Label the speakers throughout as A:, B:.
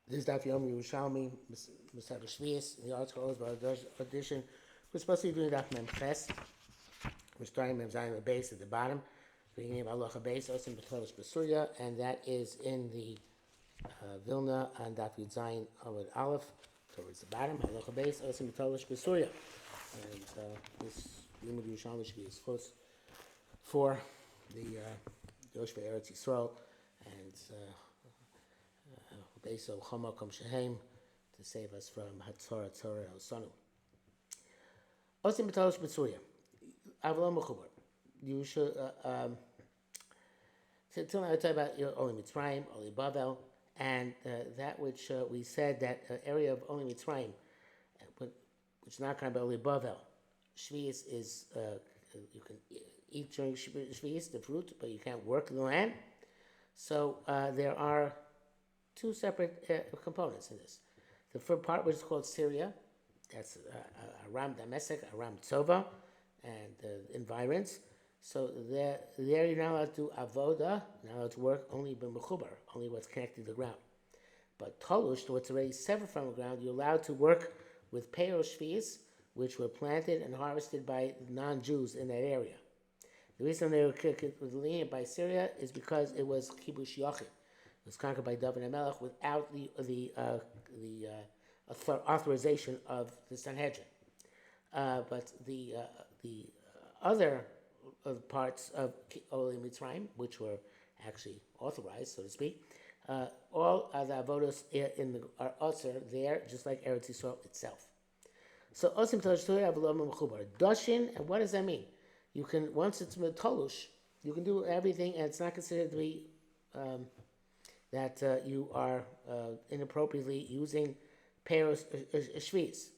A: This is Daf Yerushalmi Shevi'is. The article is about edition. We're supposed to be doing Daf Mem Ches. We're starting Mem Zayin base at the bottom, beginning of Halacha base, Osim B'Cholosh B'Surya, and that is in the Vilna on Daf Yud Zayin Amud Aleph towards the bottom. Halacha base, Osim B'Cholosh B'Surya, and this Yerushalmi Shevi'is close for the Yoshvei Eretz Yisrael and. Beso Chama Kom Shehem to save us from Hatzara Tzara Osanu. Osim B'Talosh B'Tzuria. Avalon Mechubar. You should. Till now I talk about Oli Mitzrayim, Oli Bavel, and that which we said that area of Oli Mitzrayim, which is not kind of Oli Bavel. Shvi'is is you can eat during Shvi'is the fruit, but you can't work in the land. So there are two separate components in this. The first part, which is called Syria, that's Aram Damascus, Aram Tzova, and the environs. So there you're not allowed to do avoda, not allowed to work only b'mechubar, only what's connected to the ground. But tolush, what's already severed from the ground, you're allowed to work with peros shvi'is, which were planted and harvested by non-Jews in that area. The reason they were lenient by Syria is because it was kibush yachid. It was conquered by David and Melech without the authorization of the Sanhedrin. But the other parts of Oli Mitzrayim, which were actually authorized, so to speak, all of the avodos are also there, just like Eretz Yisrael itself. So Osim Tolush Avlom Mechubar Doshin, and what does that mean? You can, once it's Tolush, you can do everything, and it's not considered to be that you are inappropriately using peros shvi'is.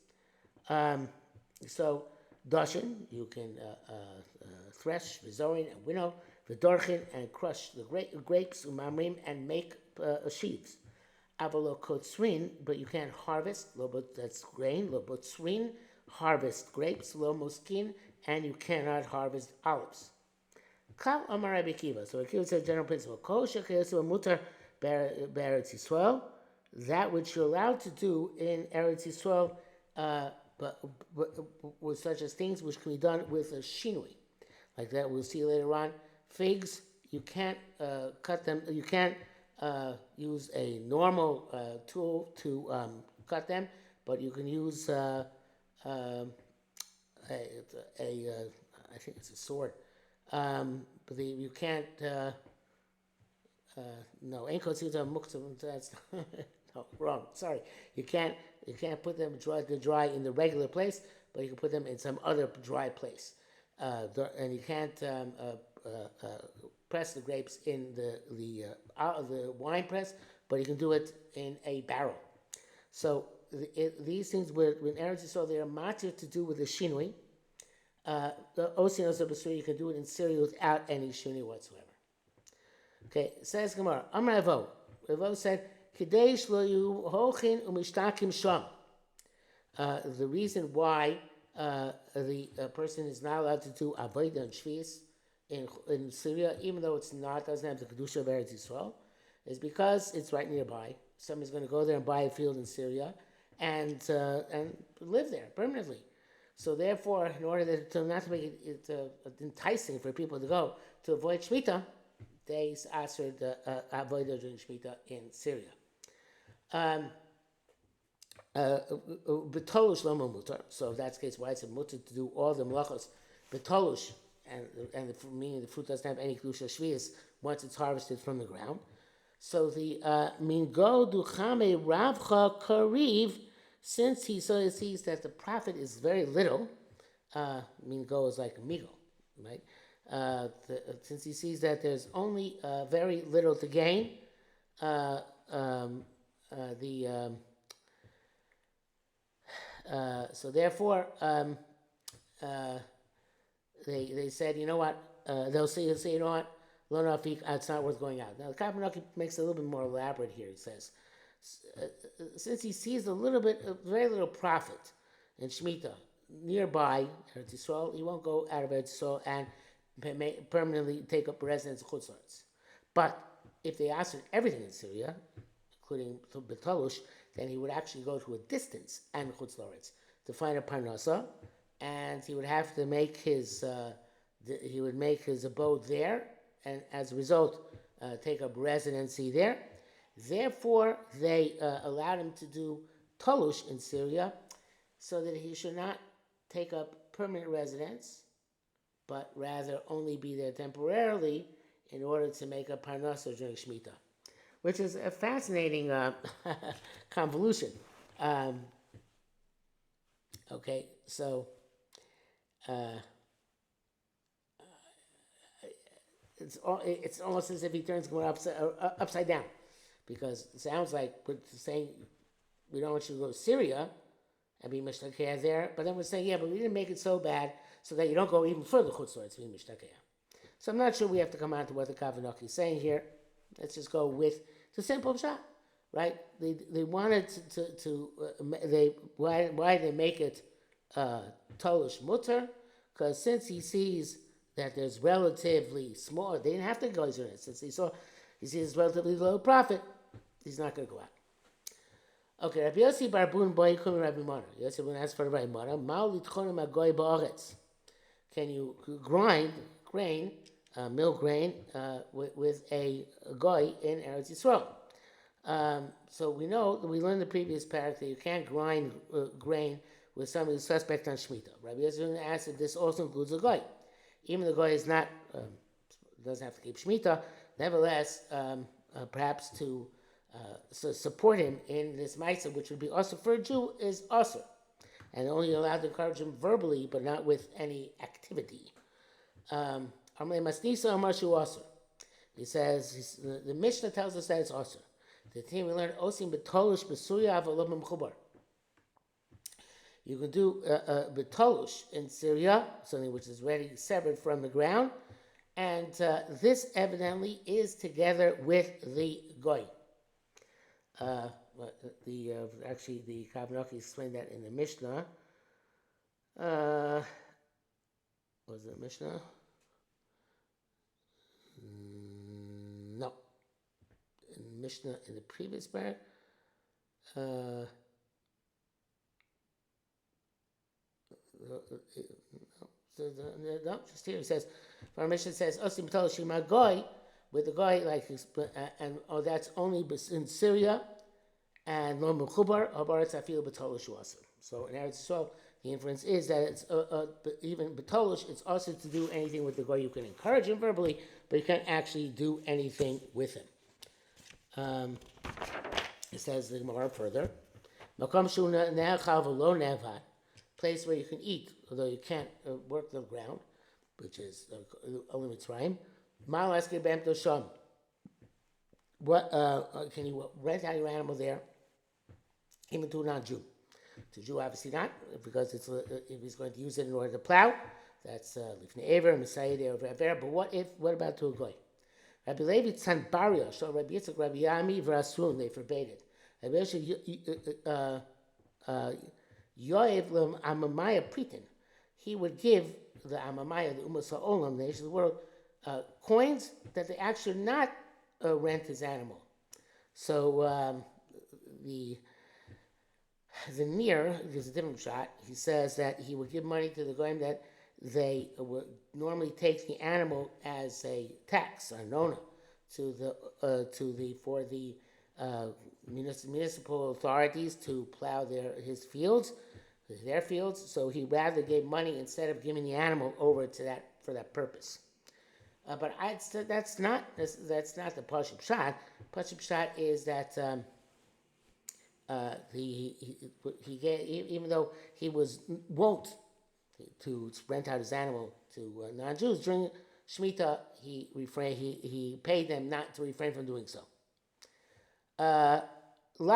A: So dashin, you can thresh, vizorin, and winnow, v'dorchin, and crush the grapes, umamrim, and make sheaves. Avalo kotzrin, but you can't harvest, that's grain, lo botzrin, harvest grapes, lo muskin, and you cannot harvest olives. Kal Amar Rabbi Akiva. So Akiva says general principle. Kol shecheyesu mutar be'Eretz Yisrael, that which you're allowed to do in Eretz Yisrael, but with such as things which can be done with a shinui, like that we'll see later on. Figs, you can't cut them. You can't use a normal tool to cut them, but you can use I think it's a sword. But you can't. No, that's no, wrong. Sorry, you can't put them dry in the regular place, but you can put them in some other dry place, and you can't press the grapes in the wine press, but you can do it in a barrel. So these things in Eretz Yisrael they are matir to do with the shinui. The Osin you can do it in Syria without any shinui whatsoever. Okay, says Gemara. Amar Ravo. Ravo said, "Kadesh lo yu hochin umishtakim sham." The reason why the person is not allowed to do avodah and shvius in Syria, even though doesn't have the kedusha of Eretz Yisrael, is because it's right nearby. Somebody's going to go there and buy a field in Syria and live there permanently. So therefore, in order to not to make it enticing for people to go to avoid shmita, they answered avodah during shmita in Syria. Betolush lomo mutar. So if that's the case, why it's a mutar to do all the melachos betolush, and meaning the fruit doesn't have any kedusha shvius once it's harvested from the ground. So the mingo duchame ravcha kariv, since he sees that the profit is very little, mingo is like a migo, right? Since he sees that there's only very little to gain, so therefore they said, you know what? They'll say, you know what? It's not worth going out. Now the Kavanaki makes it a little bit more elaborate here. He says, since he sees very little profit in Shemitah nearby Eretz Yisrael, he won't go out of Eretz Yisrael and permanently take up residence in Chutz La'aretz. But if they answered everything in Syria, including Betalush, then he would actually go to a distance and Chutz La'aretz to find a parnasa, and he would have to make his abode there, and as a result, take up residency there. Therefore, they allowed him to do Talush in Syria, so that he should not take up permanent residence, but rather only be there temporarily in order to make a parnasa during Shemitah, which is a fascinating convolution. Okay, so it's almost as if he turns Gemara upside down, because it sounds like we're saying we don't want you to go to Syria and be mishtakeh there, but then we're saying, yeah, but we didn't make it so bad so that you don't go even further chutzor to be mishtakeh. So I'm not sure we have to come on to what the Kavanaki is saying here. Let's just go with the simple shot, right? They wanted why they make it Tolush Mutter? Because since he sees that there's relatively small, they didn't have to go into it. Since he sees relatively low profit, he's not going to go out. Okay, Rabbi Yossi Barbun Boy Kum Rabbi Mona. Yossi Barbun asks for Rabbi Mona. Mal litchonim agoy ba'aretz. Can you grind grain, mill grain, with a goy in Eretz Yisrael? So we know that we learned in the previous parak that you can't grind grain with somebody who's suspect on Shemitah. Rabbi Yossi asks if this also includes a goy. Even the goy is not doesn't have to keep Shemitah. Nevertheless, perhaps to support him in this ma'aseh, which would be also for a Jew, is also, and only allowed to encourage him verbally, but not with any activity. He says the Mishnah tells us that it's also. The thing we learned osim betolush besuya avolom mechubar. You can do betolush in Syria, something which is already severed from the ground, and this evidently is together with the goy. Actually, the Kavanaki explained that in the Mishnah. Was it Mishnah? No. In Mishnah, in the previous part. No, just here it says, our Mishnah says, Osim B'tol Shema Goy, with the Goy, like, that's only in Syria, and Lo Mechubar, Habaretz Afil B'tol Shuasa. So in Eretz Yisrael, the inference is that it's even B'tolish, it's also to do anything with the Goy. You can encourage him verbally, but you can't actually do anything with him. It says the Gemara further, Makom Shu Ne'achal V'lo Ne'avad, place where you can eat, although you can't work the ground, which is only Mitzrayim. Ma'al Asker B'em Dosham. What can you rent out your animal there, even to a non-Jew? To Jew, obviously not, because it's if he's going to use it in order to plow, that's Lifnei Ever, Messiah, Ever. But what about to a goy? Rabbi Levi Tzan Baria, so Rabbi Yitzchak, Rabbi Yami, V'Asun, they forbade it. Rabbi Yoav Amamaya Pritin, he would give the Amamaya, the Umas Ha'olam, the nations of the world, coins that they actually not rent his animal. So the Nir, there's a different shot, he says that he would give money to the goyim that they would normally take the animal as a tax, a nona, for the municipal authorities to plow their fields. So he rather gave money instead of giving the animal over to that for that purpose. But that's not the Pashup Pshat. Pashup Pshat is that he gave, even though he was wont to rent out his animal to non-Jews during Shemitah, he paid them not to refrain from doing so. La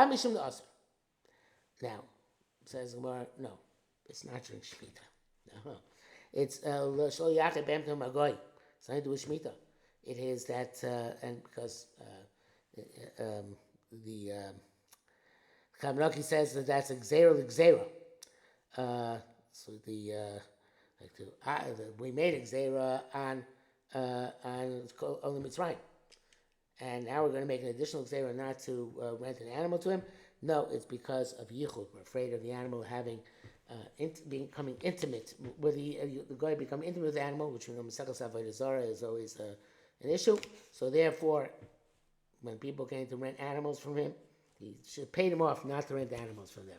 A: mishum d'asr. Now, says Gemara, no, it's not during Shemitah. No, it's shlo yachid b'emtem magoy. It's nothing to do with Shemitah. It is that, and because the Kavanaki says that that's a gzera. So we made a gzera on only Mitzrayim, and now we're going to make an additional xera not to rent an animal to him. No, it's because of yichud. We're afraid of the animal having becoming intimate. Whether the guy become intimate with the animal, which we know Masechus Avodah Zarah is always an issue. So therefore, when people came to rent animals from him, he should pay them off not to rent animals from them.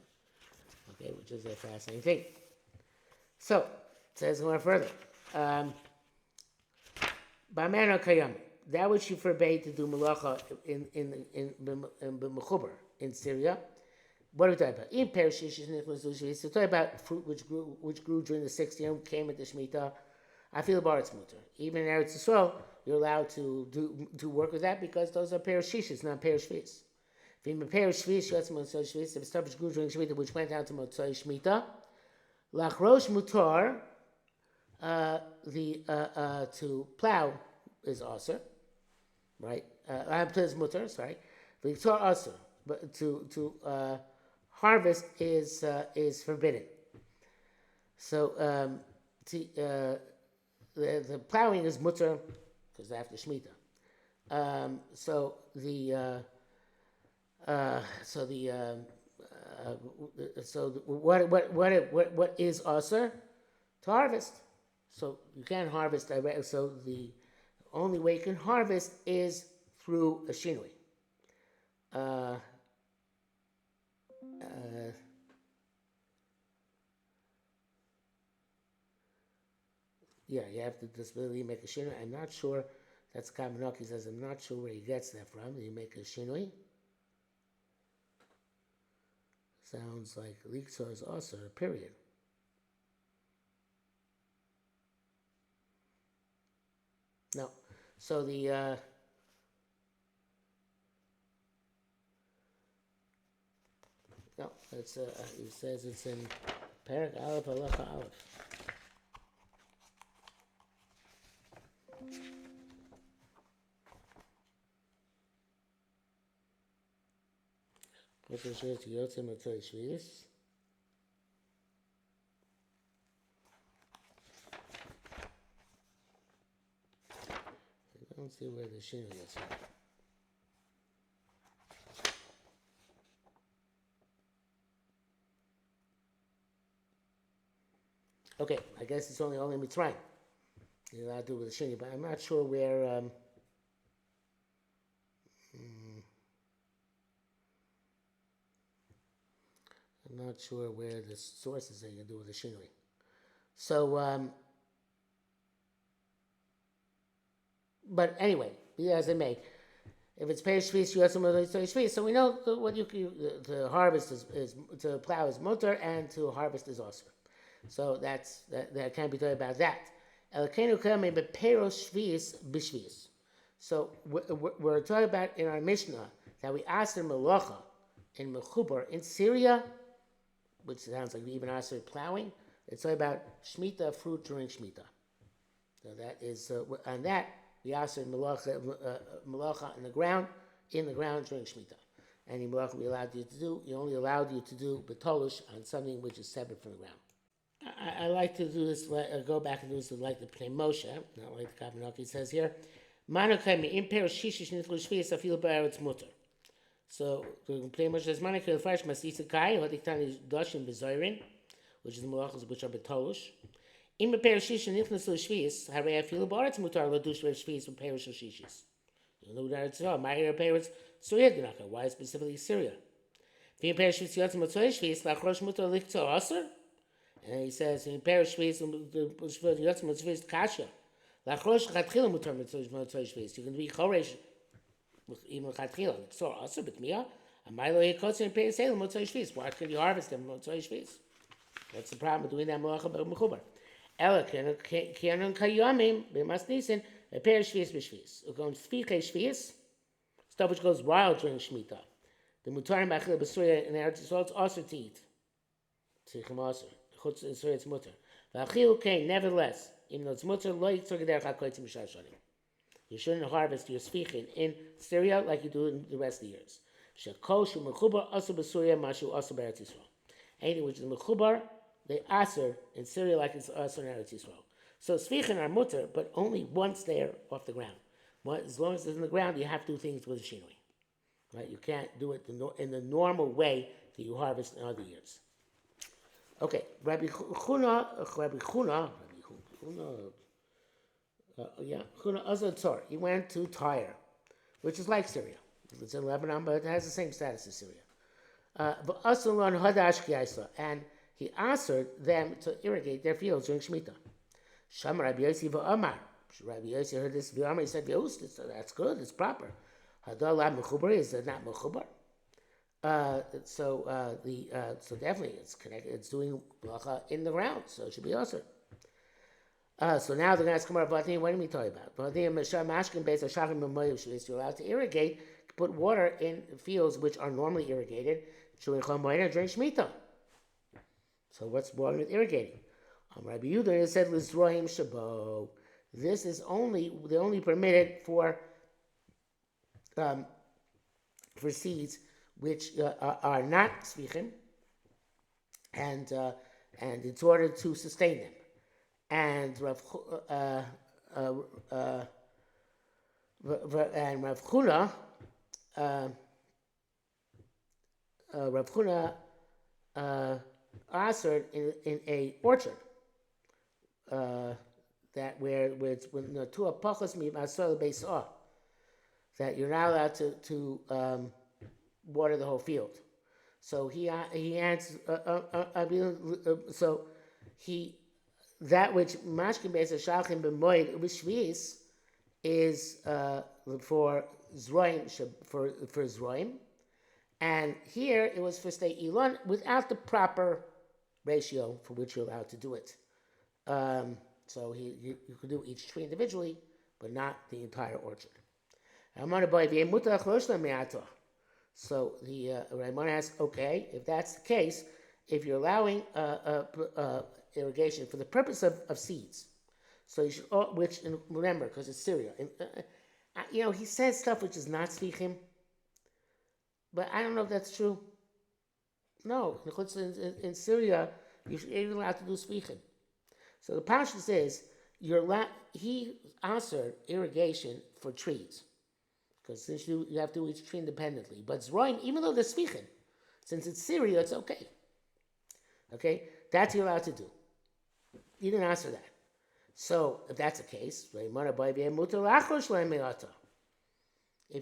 A: Okay, which is a fascinating thing. So it says more further. Ba'amena kayam, that which you forbade to do malacha in Mechubar in Syria. What are we talking about? In Perishishis Nicholas, we're talking about fruit which grew during the 6th year, came at the Shemitah. I feel Baritz Mutter. Even in Eretz Yisrael, you're allowed to do work with that because those are Perishishis, not Perishvis. If you Perishvis, Yotzim Motzoi Shvis, if stuff which grew during Shemitah, which went out to Motzoi Shemitah, Lachrosh Mutar, to plow is also, right? Is mutar, sorry. The also, but to harvest is forbidden. So the plowing is mutar because after Shemitah. So what is also to harvest? So you can't harvest directly. So the only way you can harvest is through a shinui. Yeah, you have to just really make a shinui. I'm not sure. That's Kavanaki says. I'm not sure where he gets that from. You make a shinui. Sounds like liksor is also a period. No. So the no, it's he says it's in Perek Aleph Halacha Aleph. What's the share to Yerushalmi Shevi'is? I don't see where the shinui is. Okay, I guess it's only Mitzrayim. You're allowed to do with the shinui, but I'm not sure where. I'm not sure where the source is that you can do with the shinui. So, but anyway, be as it may, if it's Perish Shvis, you have some other Shvis. So we know what to harvest is to plow is mutar and to harvest is also. So that can't be talking about that. So we're talking about in our Mishnah that we asked in Malacha in Mechubar in Syria, which sounds like we even asked plowing. It's talking about Shemitah, fruit during Shemitah. So that is on that we asked in Malacha in the ground during Shemitah. Any Malacha we allowed you to do, he only allowed you to do Betolush on something which is separate from the ground. I like to do this, go back and do this like the Pnei Moshe, not like the Kavanaki says here. So the Pnei Moshe says, Manakay Fresh Masisakai, Hodiktani Doshim Bezoirin, which is the Malachas which are Betolush. In Perish and Nifnasul Shvis, Hare I feel about it's Mutar Ladush Shvis from Perish Shishis. You know that it's all. My hair Perish Syria Dinaka. Why specifically Syria? If Perish Shvis Yotzim Shvis, Lachrosh Mutar Lichto Aser. And he says in Perish Shvis, Yotzim Shvis Kasha. Lachrosh Chatchila Mutar Shvis. You can be Choresh even Chatchila. So Aser Bitmia. And Milo Yekotzer and Perish Salem Mutar Shvis. Why can you harvest them Mutar Shvis? What's the problem with doing that Malacha Mechubar? Ela kianon kayamim b'masnisin a pair of shvius b'shvius. We're going sfiche shvius, stuff which goes wild during Shemitah. The mutarim b'achil b'suya in Eretz Yisrael it's also to eat. Tzichem also. Chutz in Surah it's mutar. V'achil kain nevertheless, even though it's mutar, lo yitzor g'derech ha'koytzim b'shar shanim. You shouldn't harvest your sfichin in Syria like you do in the rest of the years. Shekol shu mechubar also b'suya mashu also b'Eretz Yisrael. Anything which is mechubar, they aser in Syria like it's aser in Eretz Yisrael. So sfichin are mutter, but only once they're off the ground. As long as it's in the ground, you have to do things with a shinui. Right? You can't do it in the normal way that you harvest in other years. Okay, Rabbi Chuna, Chuna Azatzor. He went to Tyre, which is like Syria. It's in Lebanon, but it has the same status as Syria. And he asked them to irrigate their fields during Shemitah. Sham Rabbi Yossi v'Amar. Rabbi Yossi heard this v'Amar. He said, that's good, it's proper. Hadallah mechubar, is it not mechubar? So definitely it's connected. It's doing bracha in the ground, so it should be also. So now they're going to ask Gemara, what are we talking about? You're allowed to irrigate, put water in fields which are normally irrigated during Shemitah. So what's wrong with irrigating? Rabbi Yehuda said, "Lizroim shabo." This is they're only permitted for seeds which are not svichim, and it's order to sustain them. And Rav Chuna, answered in a orchard that where it's when the two apachos mi'asol beisah, that you're not allowed to water the whole field. So he answers. So he that which mashkin beis shalchim b'moed u'b'shvi'is is for zroim for zroim, and here it was for stay ilon without the proper ratio for which you're allowed to do it. So you could do each tree individually, but not the entire orchard. So the Raimon asks, okay, if that's the case, if you're allowing irrigation for the purpose of seeds, so you should, remember, because it's Syria. He says stuff which is not svichim, but I don't know if that's true. No, in Syria, you're allowed to do svichim. So the Pasha says, he answered irrigation for trees, because since you have to do each tree independently. But Zroim, even though they're svichim, since it's Syria, it's okay. Okay? That's you're allowed to do. You didn't answer that. So, if that's the case, if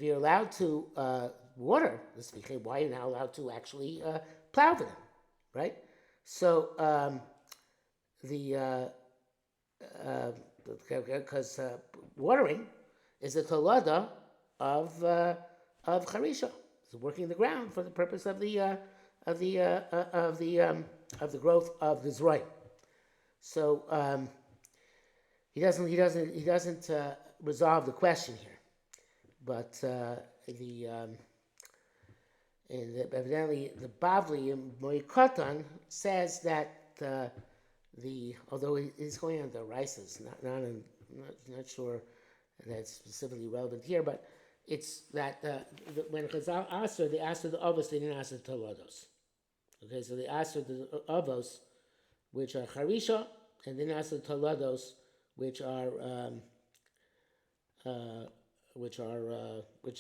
A: you're allowed to water the svichim, why are you now allowed to actually plow for them? Right? So, because watering is a tolada of charisha. It's working the ground for the purpose of the growth of the zroim. So he doesn't resolve the question here, but evidently the Bavli in Moikatan says that although he's going on the Rises, not sure that's specifically relevant here, but it's that when Chazal asked her, they asked her the Avos, they didn't ask her the Tolados. Okay, so they asked her the Avos, which are Charisha, and then asked the Tolados, which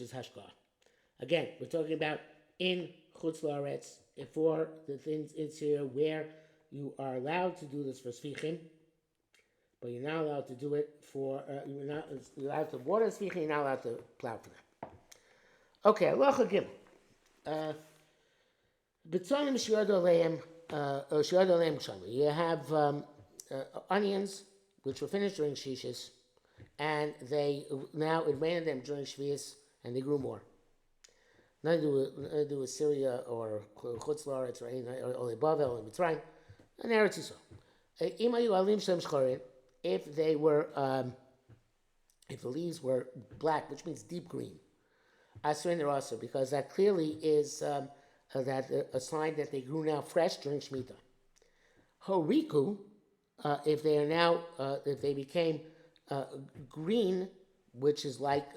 A: is Hashkah. Again, we're talking about in Chutz La'aretz, for the things in Syria where you are allowed to do this for Svichim, but you're not allowed to do it for, you're allowed to water Svichim, you're not allowed to plow for them. Okay, Halacha Gimel. B'tzonim shi'od aleim kshama. You have onions, which were finished during Shishis, and it rained them during Shevi'is, and they grew more. Nothing to do with Syria or Chutz La'aretz or Bavel or Mitzrayim. And Eretz Yisrael. If they were, if the leaves were black, which means deep green, Asur and Asur, because that clearly is a sign that they grew now fresh during Shemitah. Horiku, if they are now, if they became green, which is light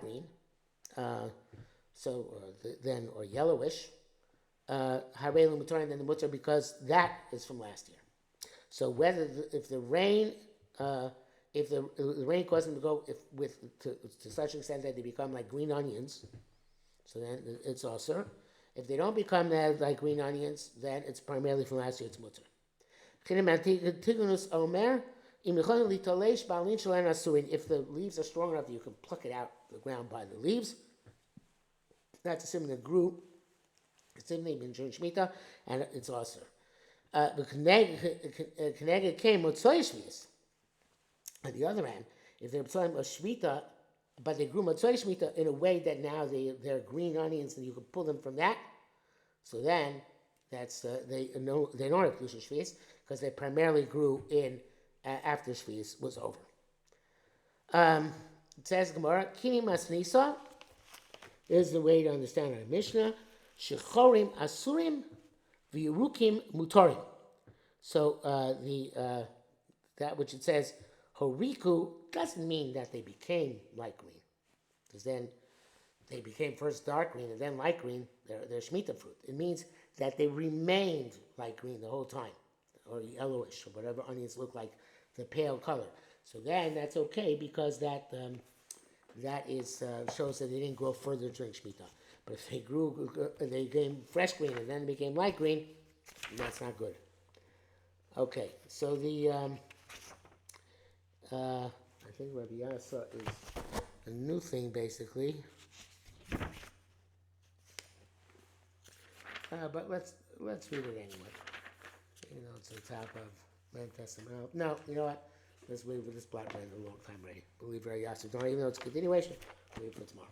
A: green, or yellowish. Harei l'mutar, and then the mutar, because that is from last year. So if the rain if the rain causes them to go to such an extent that they become like green onions, so then it's also. If they don't become that like green onions, then it's primarily from last year. It's mutter. Omer. If the leaves are strong enough, you can pluck it out the ground by the leaves. That's assuming it grew. Assuming been during Shemitah, and it's also. The Keneged came with Motzoi Shevi'is. On the other hand, if they're playing a Shemitah, but they grew Motzoi Shemitah in a way that now they're green onions and you can pull them from that, so then that's they don't have Kedusha Shevi'is because they primarily grew in after Shevi'is was over. It says Gemara, Kini Masnisa is the way to understand our Mishnah. Shechorim Asurim V'Yerukim Mutorim. So that which it says Horiku doesn't mean that they became light green, because then they became first dark green and then light green. They're Shemitah fruit. It means that they remained light green the whole time, or yellowish, or whatever onions look like, the pale color. So then that's okay because that is shows that they didn't grow further during Shemitah. But if they they became fresh green and then became light green, that's not good. Okay, so I think Rabbi Yasa is a new thing basically. But let's read it anyway. It's on top of Lamb Testament. No, you know what? Let's wait for this block ran a long time already. Believe Rabbi Yasa. Don't even though it's a continuation. We'll wait for tomorrow.